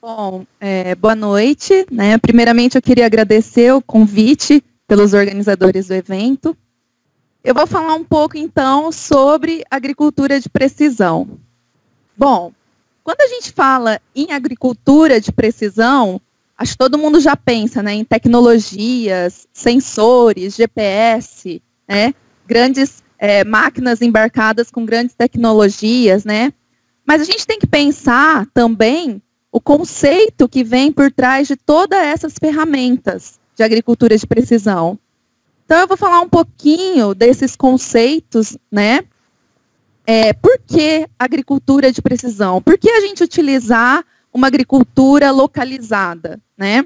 Bom, boa noite, né? Primeiramente, eu queria agradecer o convite pelos organizadores do evento. Eu vou falar um pouco, então, sobre agricultura de precisão. Bom, quando a gente fala em agricultura de precisão, acho que todo mundo já pensa, né, em tecnologias, sensores, GPS, né, grandes máquinas embarcadas com grandes tecnologias, né? Mas a gente tem que pensar também o conceito que vem por trás de todas essas ferramentas de agricultura de precisão. Então, eu vou falar um pouquinho desses conceitos, né? Por que agricultura de precisão? Por que a gente utilizar uma agricultura localizada, né?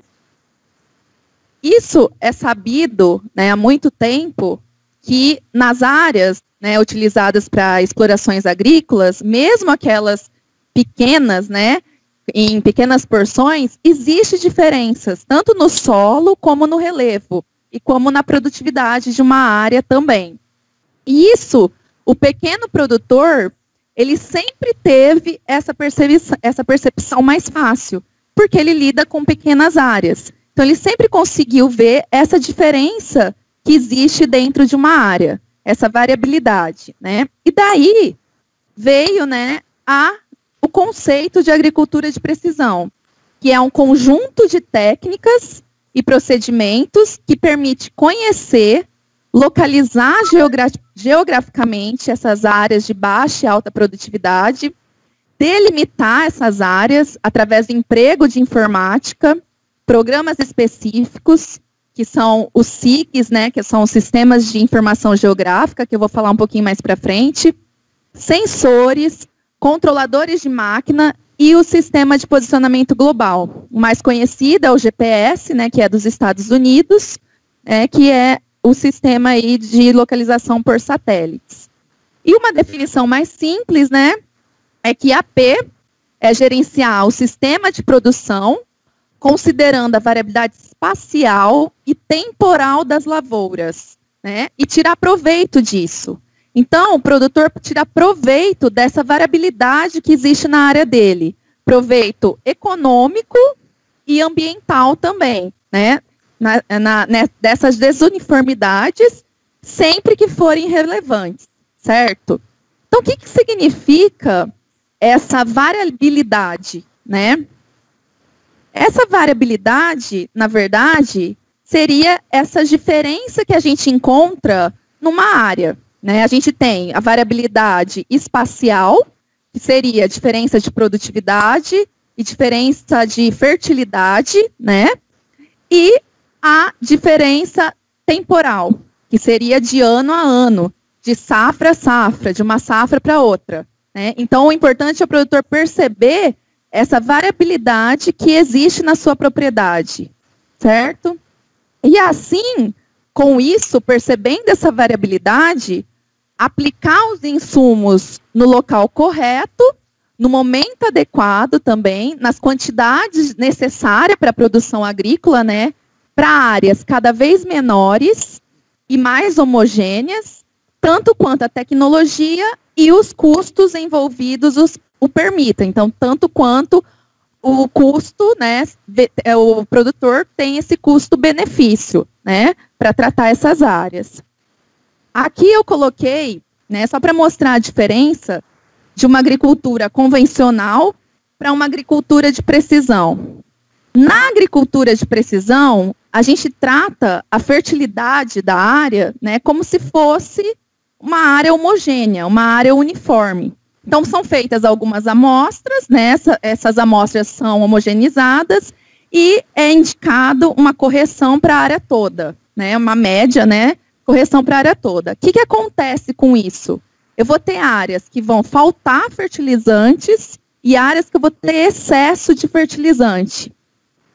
Isso é sabido, né, há muito tempo que nas áreas, né, utilizadas para explorações agrícolas, mesmo aquelas pequenas, né, em pequenas porções, existem diferenças, tanto no solo como no relevo, e como na produtividade de uma área também. E isso, o pequeno produtor, ele sempre teve essa percepção mais fácil, porque ele lida com pequenas áreas. Então, ele sempre conseguiu ver essa diferença que existe dentro de uma área, essa variabilidade, né? E daí veio, né, o conceito de agricultura de precisão, que é um conjunto de técnicas e procedimentos que permite conhecer, localizar geograficamente essas áreas de baixa e alta produtividade, delimitar essas áreas através do emprego de informática, programas específicos, que são os SIGs, né, que são os Sistemas de Informação Geográfica, que eu vou falar um pouquinho mais para frente, sensores, controladores de máquina e o Sistema de Posicionamento Global. O mais conhecido é o GPS, né, que é dos Estados Unidos, que é o sistema aí de localização por satélites. E uma definição mais simples, né, é que AP é gerenciar o sistema de produção, considerando a variabilidade espacial e temporal das lavouras, né, e tirar proveito disso. Então, o produtor tira proveito dessa variabilidade que existe na área dele, proveito econômico e ambiental também, né, dessas desuniformidades, sempre que forem relevantes, certo? Então, o que significa essa variabilidade, né? Essa variabilidade, na verdade, seria essa diferença que a gente encontra numa área, né? A gente tem a variabilidade espacial, que seria a diferença de produtividade e diferença de fertilidade, né? E a diferença temporal, que seria de ano a ano, de safra a safra, de uma safra para outra, né? Então, o importante é o produtor perceber essa variabilidade que existe na sua propriedade, certo? E assim, com isso, percebendo essa variabilidade, aplicar os insumos no local correto, no momento adequado também, nas quantidades necessárias para a produção agrícola, né? Para áreas cada vez menores e mais homogêneas, tanto quanto a tecnologia e os custos envolvidos o permitem. Então, tanto quanto o custo, né, o produtor tem esse custo-benefício, né, para tratar essas áreas. Aqui eu coloquei, né, só para mostrar a diferença de uma agricultura convencional para uma agricultura de precisão. Na agricultura de precisão, a gente trata a fertilidade da área, né, como se fosse uma área homogênea, uma área uniforme. Então, são feitas algumas amostras, né, essas amostras são homogeneizadas e é indicado uma correção para a área toda, né, uma média, né, correção para a área toda. O que acontece com isso? Eu vou ter áreas que vão faltar fertilizantes e áreas que eu vou ter excesso de fertilizante.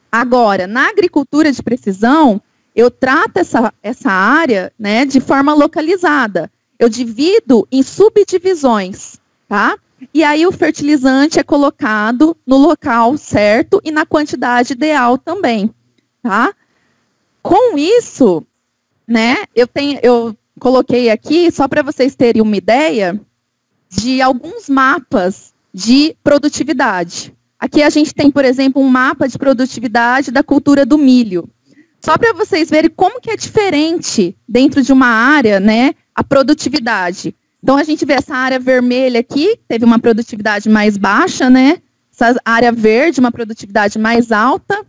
Agora, na agricultura de precisão, eu trato essa área, né, de forma localizada. Eu divido em subdivisões, tá? E aí o fertilizante é colocado no local certo e na quantidade ideal também, tá? Com isso, né, eu coloquei aqui, só para vocês terem uma ideia, de alguns mapas de produtividade. Aqui a gente tem, por exemplo, um mapa de produtividade da cultura do milho. Só para vocês verem como que é diferente dentro de uma área, né, a produtividade. Então, a gente vê essa área vermelha aqui, teve uma produtividade mais baixa, né? Essa área verde, uma produtividade mais alta.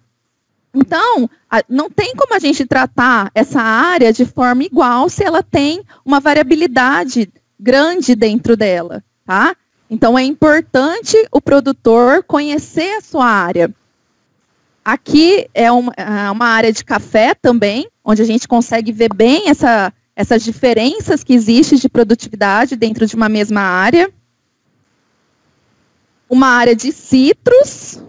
Então, não tem como a gente tratar essa área de forma igual se ela tem uma variabilidade grande dentro dela, tá? Então, é importante o produtor conhecer a sua área. Aqui é uma área de café também, onde a gente consegue ver bem essas diferenças que existem de produtividade dentro de uma mesma área. Uma área de citros.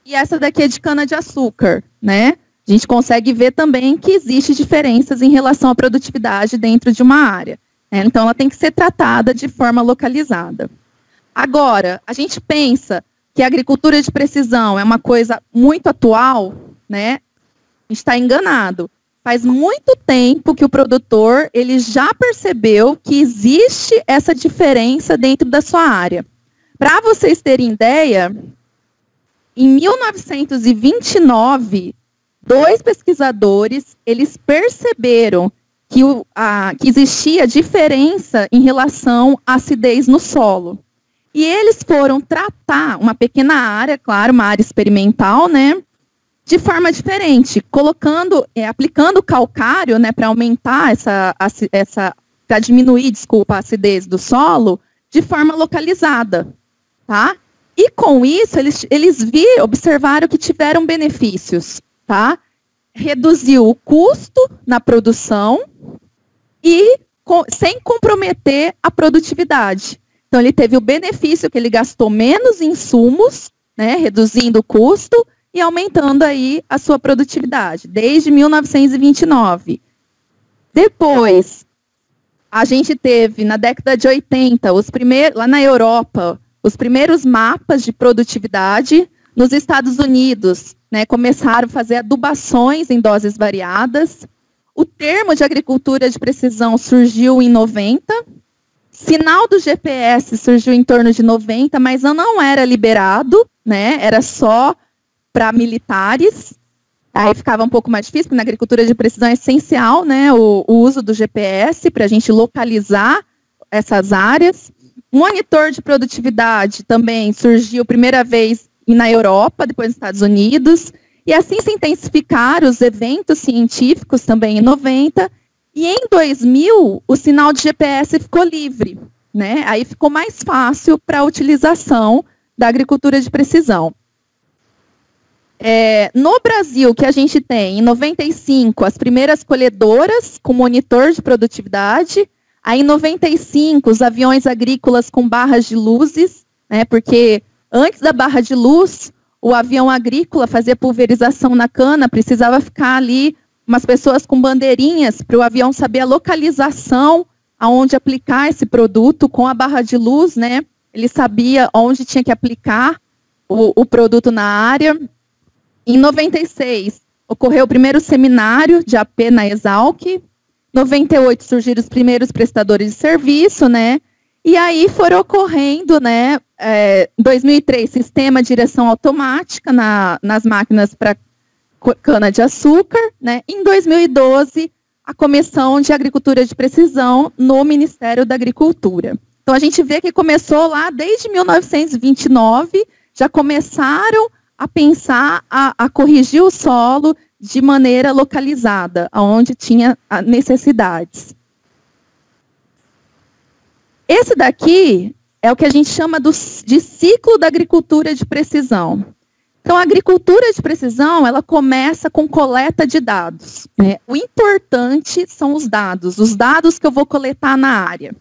E essa daqui é de cana-de-açúcar, né? A gente consegue ver também que existe diferenças em relação à produtividade dentro de uma área. Né? Então, ela tem que ser tratada de forma localizada. Agora, a gente pensa que a agricultura de precisão é uma coisa muito atual, né? A gente está enganado. Faz muito tempo que o produtor ele já percebeu que existe essa diferença dentro da sua área. Para vocês terem ideia, em 1929, 2 pesquisadores eles perceberam que existia diferença em relação à acidez no solo. E eles foram tratar uma pequena área, claro, uma área experimental, né? De forma diferente, aplicando calcário, né, para aumentar para diminuir, a acidez do solo, de forma localizada, tá? E com isso, eles observaram que tiveram benefícios, tá? Reduziu o custo na produção e sem comprometer a produtividade. Então, ele teve o benefício que ele gastou menos insumos, né, reduzindo o custo, e aumentando aí a sua produtividade, desde 1929. Depois, a gente teve, na década de 80, lá na Europa, os primeiros mapas de produtividade. Nos Estados Unidos, né, começaram a fazer adubações em doses variadas. O termo de agricultura de precisão surgiu em 90. Sinal do GPS surgiu em torno de 90, mas não era liberado, né, era só para militares, aí ficava um pouco mais difícil, porque na agricultura de precisão é essencial, né, o uso do GPS para a gente localizar essas áreas. Monitor de produtividade também surgiu primeira vez na Europa, depois nos Estados Unidos, e assim se intensificaram os eventos científicos também em 90, e em 2000 o sinal de GPS ficou livre, né, aí ficou mais fácil para a utilização da agricultura de precisão. No Brasil, que a gente tem, em 95, as primeiras colhedoras com monitor de produtividade. Aí, em 95, os aviões agrícolas com barras de luzes, né, porque antes da barra de luz, o avião agrícola fazia pulverização na cana, precisava ficar ali umas pessoas com bandeirinhas para o avião saber a localização aonde aplicar esse produto. Com a barra de luz, né, ele sabia onde tinha que aplicar o produto na área. Em 96, ocorreu o primeiro seminário de AP na Exalc. Em 98, surgiram os primeiros prestadores de serviço, né? E aí foram ocorrendo, né? Em 2003, sistema de direção automática nas máquinas para cana-de-açúcar, né? Em 2012, a Comissão de Agricultura de Precisão no Ministério da Agricultura. Então, a gente vê que começou lá desde 1929, já começaram a pensar, a corrigir o solo de maneira localizada, onde tinha necessidades. Esse daqui é o que a gente chama de ciclo da agricultura de precisão. Então, a agricultura de precisão, ela começa com coleta de dados, né? O importante são os dados que eu vou coletar na área.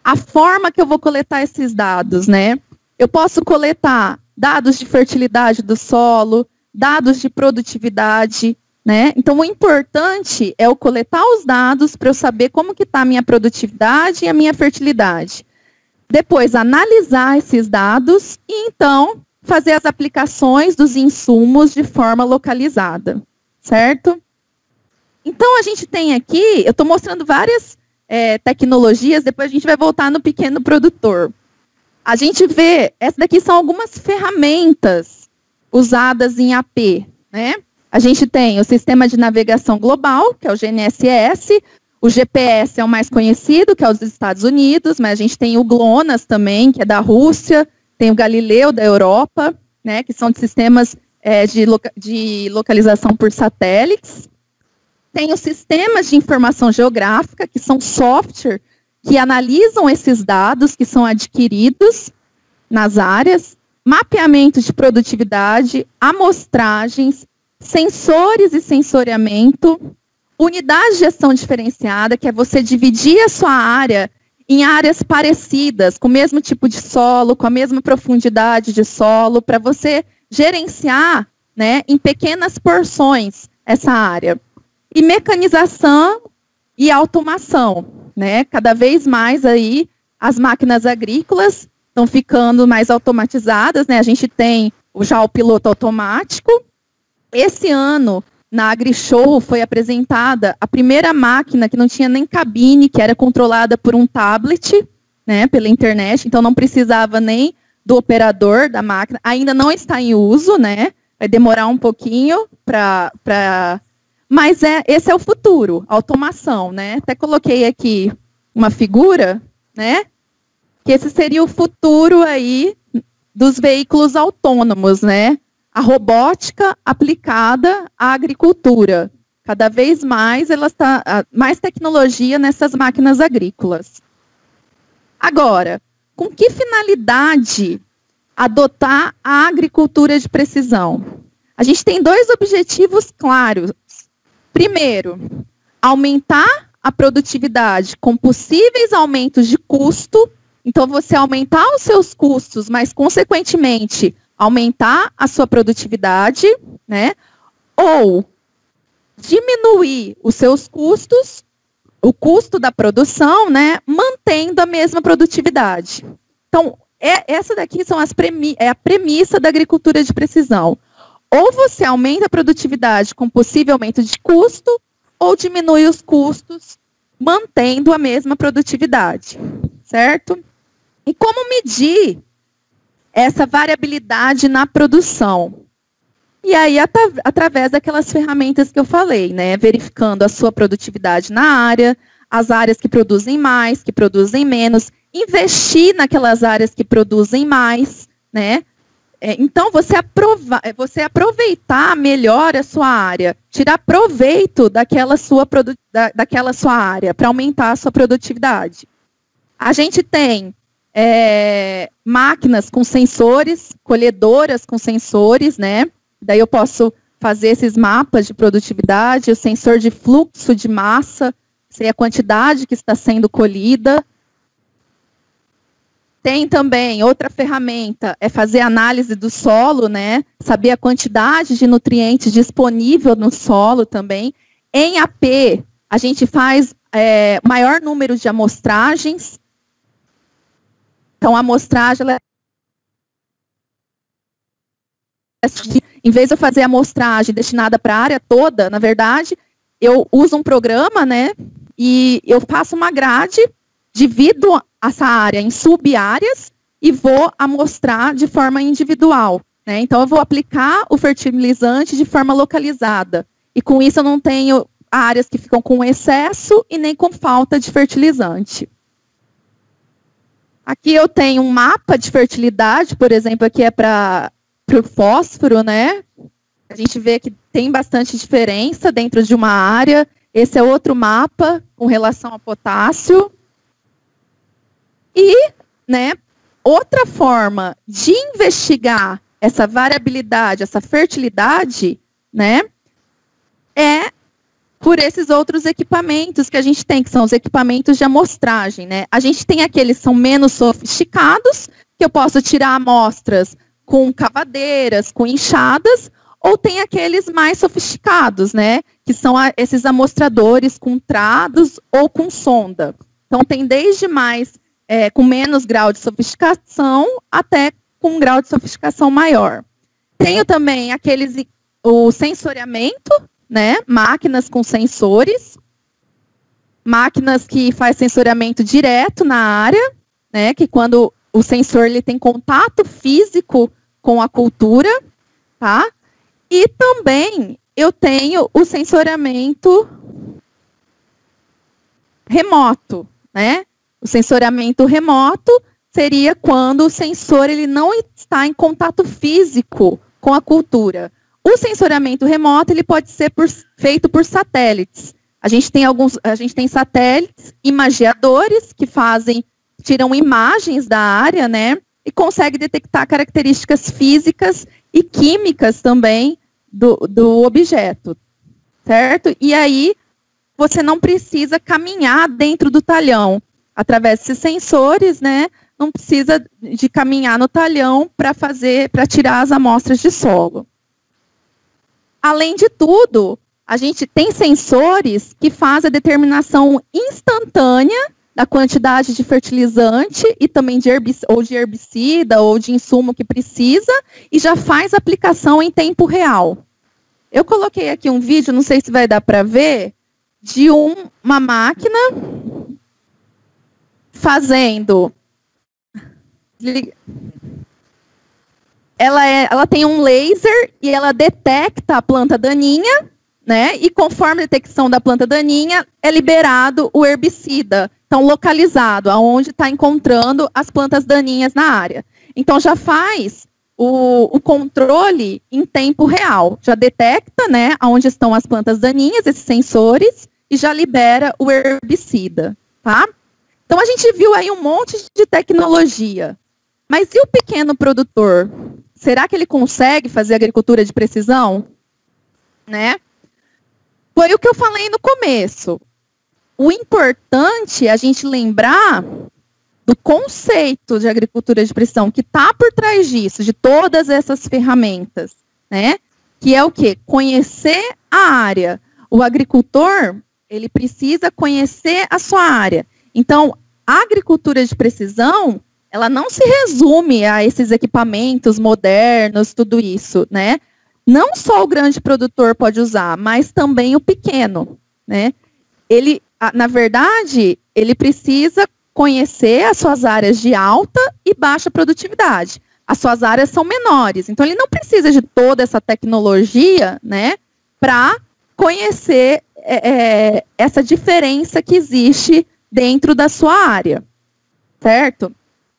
A forma que eu vou coletar esses dados, né? Eu posso coletar dados de fertilidade do solo, dados de produtividade, né? Então, o importante é eu coletar os dados para eu saber como que está a minha produtividade e a minha fertilidade. Depois, analisar esses dados e, então, fazer as aplicações dos insumos de forma localizada, certo? Então, a gente tem aqui, eu estou mostrando várias tecnologias, depois a gente vai voltar no pequeno produtor. A gente vê, essas daqui são algumas ferramentas usadas em AP, né? A gente tem o Sistema de Navegação Global, que é o GNSS, o GPS é o mais conhecido, que é os dos Estados Unidos, mas a gente tem o GLONASS também, que é da Rússia, tem o Galileu da Europa, né, que são de sistemas de localização por satélites. Tem os sistemas de informação geográfica, que são software que analisam esses dados que são adquiridos nas áreas, mapeamento de produtividade, amostragens, sensores e sensoriamento, unidade de gestão diferenciada, que é você dividir a sua área em áreas parecidas, com o mesmo tipo de solo, com a mesma profundidade de solo, para você gerenciar, né, em pequenas porções essa área. E mecanização e automação, né? Cada vez mais aí as máquinas agrícolas estão ficando mais automatizadas, né? A gente tem já o piloto automático. Esse ano, na AgriShow, foi apresentada a primeira máquina que não tinha nem cabine, que era controlada por um tablet, né, pela internet, então não precisava nem do operador da máquina. Ainda não está em uso, né? Vai demorar um pouquinho mas esse é o futuro, automação, né? Até coloquei aqui uma figura, né? Que esse seria o futuro aí dos veículos autônomos, né? A robótica aplicada à agricultura. Cada vez mais mais tecnologia nessas máquinas agrícolas. Agora, com que finalidade adotar a agricultura de precisão? A gente tem dois objetivos claros. Primeiro, aumentar a produtividade com possíveis aumentos de custo. Então, você aumentar os seus custos, mas, consequentemente, aumentar a sua produtividade, né? Ou diminuir os seus custos, o custo da produção, né? Mantendo a mesma produtividade. Então, essa daqui são é a premissa da agricultura de precisão. Ou você aumenta a produtividade com possível aumento de custo, ou diminui os custos, mantendo a mesma produtividade, certo? E como medir essa variabilidade na produção? E aí, através daquelas ferramentas que eu falei, né? Verificando a sua produtividade na área, as áreas que produzem mais, que produzem menos, investir naquelas áreas que produzem mais, né? Então, você aproveitar melhor a sua área, tirar proveito daquela sua área para aumentar a sua produtividade. A gente tem máquinas com sensores, colhedoras com sensores, né? Daí eu posso fazer esses mapas de produtividade, o sensor de fluxo de massa, sei a quantidade que está sendo colhida. Tem também outra ferramenta, é fazer análise do solo, né? Saber a quantidade de nutrientes disponível no solo também. Em AP, a gente faz maior número de amostragens. Então, a amostragem, em vez de eu fazer a amostragem destinada para a área toda, na verdade, eu uso um programa, né? E eu faço uma grade, divido essa área em sub-áreas e vou amostrar de forma individual, né? Então, eu vou aplicar o fertilizante de forma localizada. E com isso, eu não tenho áreas que ficam com excesso e nem com falta de fertilizante. Aqui eu tenho um mapa de fertilidade, por exemplo, aqui é para o fósforo, né? A gente vê que tem bastante diferença dentro de uma área. Esse é outro mapa com relação ao potássio. E, né, outra forma de investigar essa variabilidade, essa fertilidade, né, é por esses outros equipamentos que a gente tem, que são os equipamentos de amostragem, né? A gente tem aqueles que são menos sofisticados, que eu posso tirar amostras com cavadeiras, com enxadas, ou tem aqueles mais sofisticados, né, que são esses amostradores com trados ou com sonda. Então, tem desde mais com menos grau de sofisticação até com um grau de sofisticação maior. Tenho também o sensoriamento, né? Máquinas com sensores, máquinas que faz sensoriamento direto na área, né? Que quando o sensor ele tem contato físico com a cultura, tá? E também eu tenho o sensoriamento remoto, né? O sensoriamento remoto seria quando o sensor ele não está em contato físico com a cultura. O sensoriamento remoto ele pode ser feito por satélites. A gente tem satélites imagiadores que tiram imagens da área, né? E conseguem detectar características físicas e químicas também do objeto, certo? E aí você não precisa caminhar dentro do talhão. Através desses sensores, né? Não precisa de caminhar no talhão para tirar as amostras de solo. Além de tudo, a gente tem sensores que fazem a determinação instantânea da quantidade de fertilizante e também de herbicida ou de insumo que precisa e já faz a aplicação em tempo real. Eu coloquei aqui um vídeo, não sei se vai dar para ver, de uma máquina fazendo... Ela tem um laser e ela detecta a planta daninha, né? E conforme a detecção da planta daninha, é liberado o herbicida. Então, localizado, aonde está encontrando as plantas daninhas na área. Então, já faz o controle em tempo real. Já detecta, né, aonde estão as plantas daninhas, esses sensores, e já libera o herbicida, tá? Então, a gente viu aí um monte de tecnologia. Mas e o pequeno produtor? Será que ele consegue fazer agricultura de precisão? Né? Foi o que eu falei no começo. O importante é a gente lembrar do conceito de agricultura de precisão que está por trás disso, de todas essas ferramentas, né? Que é o quê? Conhecer a área. O agricultor, ele precisa conhecer a sua área. Então, a agricultura de precisão, ela não se resume a esses equipamentos modernos, tudo isso, né? Não só o grande produtor pode usar, mas também o pequeno, né? Ele, na verdade, ele precisa conhecer as suas áreas de alta e baixa produtividade. As suas áreas são menores, então ele não precisa de toda essa tecnologia, né, para conhecer essa diferença que existe dentro da sua área, certo?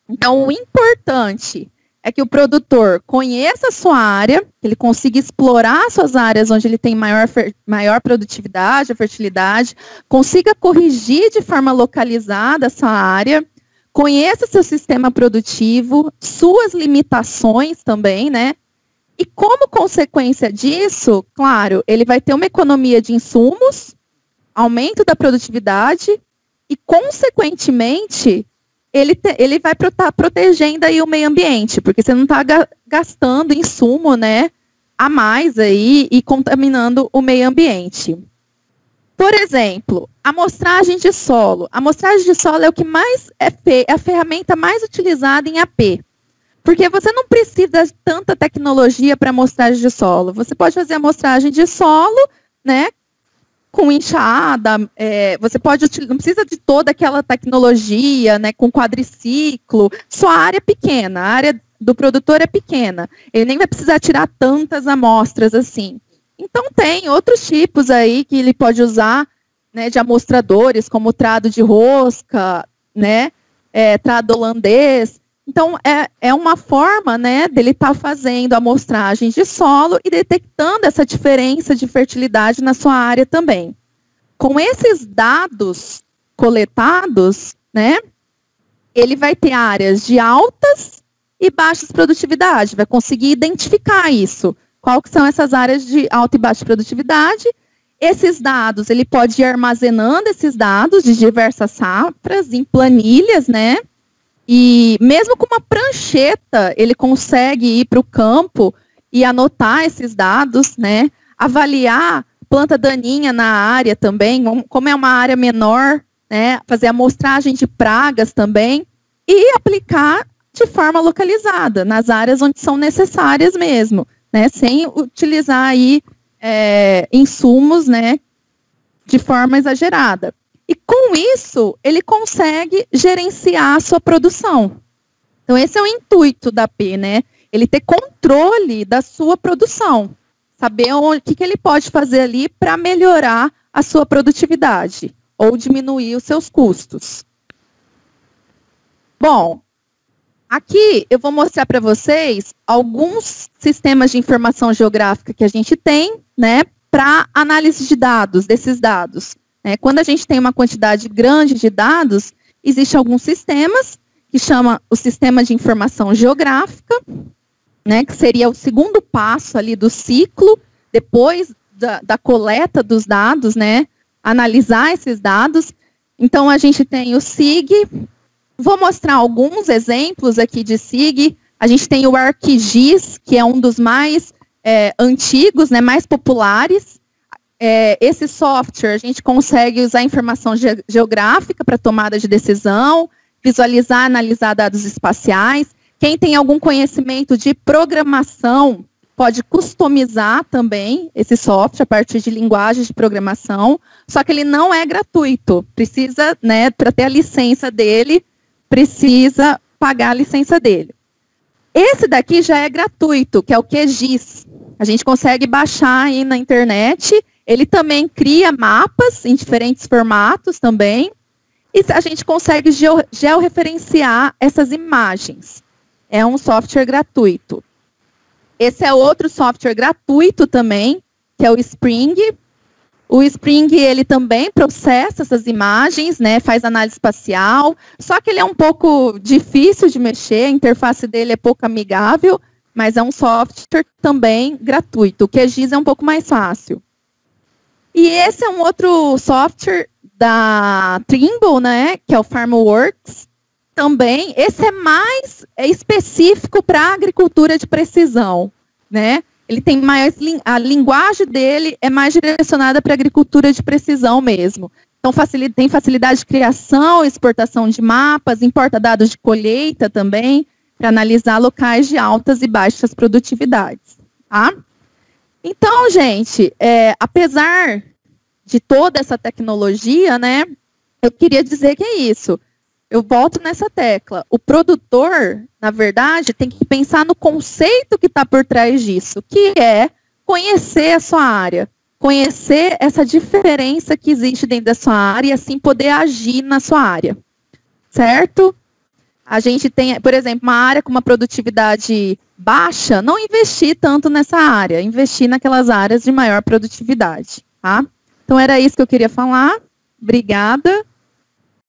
Então, o importante é que o produtor conheça a sua área, que ele consiga explorar suas áreas onde ele tem maior produtividade, a fertilidade, consiga corrigir de forma localizada essa área, conheça seu sistema produtivo, suas limitações também, né? E como consequência disso, claro, ele vai ter uma economia de insumos, aumento da produtividade e, consequentemente, ele vai estar protegendo aí o meio ambiente, porque você não está gastando insumo, né, a mais aí e contaminando o meio ambiente. Por exemplo, amostragem de solo. A amostragem de solo é o que mais é a ferramenta mais utilizada em AP. Porque você não precisa de tanta tecnologia para amostragem de solo. Você pode fazer amostragem de solo, né, com enxada, não precisa de toda aquela tecnologia, né, com quadriciclo, sua área é pequena, a área do produtor é pequena, ele nem vai precisar tirar tantas amostras assim. Então tem outros tipos aí que ele pode usar, né, de amostradores, como trado de rosca, né, trado holandês. Então é uma forma, né, dele estar fazendo amostragem de solo e detectando essa diferença de fertilidade na sua área também. Com esses dados coletados, né, ele vai ter áreas de altas e baixas produtividade, vai conseguir identificar isso. Qual que são essas áreas de alta e baixa produtividade? Esses dados, ele pode ir armazenando esses dados de diversas safras em planilhas, né? E mesmo com uma prancheta, ele consegue ir para o campo e anotar esses dados, né? Avaliar planta daninha na área também, como é uma área menor, né? Fazer amostragem de pragas também e aplicar de forma localizada, nas áreas onde são necessárias mesmo, né? Sem utilizar aí insumos, né? De forma exagerada. E com isso, ele consegue gerenciar a sua produção. Então, esse é o intuito da P, né? Ele ter controle da sua produção, saber o que ele pode fazer ali para melhorar a sua produtividade ou diminuir os seus custos. Bom, aqui eu vou mostrar para vocês alguns sistemas de informação geográfica que a gente tem, né, para análise de dados, desses dados. Quando a gente tem uma quantidade grande de dados, existem alguns sistemas que chama o sistema de informação geográfica, né, que seria o segundo passo ali do ciclo, depois da coleta dos dados, né, analisar esses dados. Então, a gente tem o SIG, vou mostrar alguns exemplos aqui de SIG. A gente tem o ArcGIS, que é um dos mais antigos, né, mais populares. Esse software, a gente consegue usar informação geográfica para tomada de decisão, visualizar, analisar dados espaciais. Quem tem algum conhecimento de programação pode customizar também esse software a partir de linguagens de programação, só que ele não é gratuito. Precisa, né, para ter a licença dele, precisa pagar a licença dele. Esse daqui já é gratuito, que é o QGIS. A gente consegue baixar aí na internet. Ele também cria mapas em diferentes formatos também. E a gente consegue georreferenciar essas imagens. É um software gratuito. Esse é outro software gratuito também, que é o Spring. O Spring, ele também processa essas imagens, né, faz análise espacial, só que ele é um pouco difícil de mexer, a interface dele é pouco amigável, mas é um software também gratuito. O QGIS é um pouco mais fácil. E esse é um outro software da Trimble, né, que é o FarmWorks. Também, esse é mais específico para a agricultura de precisão, né? Ele tem mais, a linguagem dele é mais direcionada para a agricultura de precisão mesmo. Então, tem facilidade de criação, exportação de mapas, importa dados de colheita também, para analisar locais de altas e baixas produtividades, tá? Então, gente, apesar de toda essa tecnologia, né, eu queria dizer que é isso. Eu volto nessa tecla. O produtor, na verdade, tem que pensar no conceito que está por trás disso, que é conhecer a sua área, conhecer essa diferença que existe dentro da sua área e assim poder agir na sua área, certo? A gente tem, por exemplo, uma área com uma produtividade baixa, não investir tanto nessa área, investir naquelas áreas de maior produtividade, tá? Então, era isso que eu queria falar. Obrigada.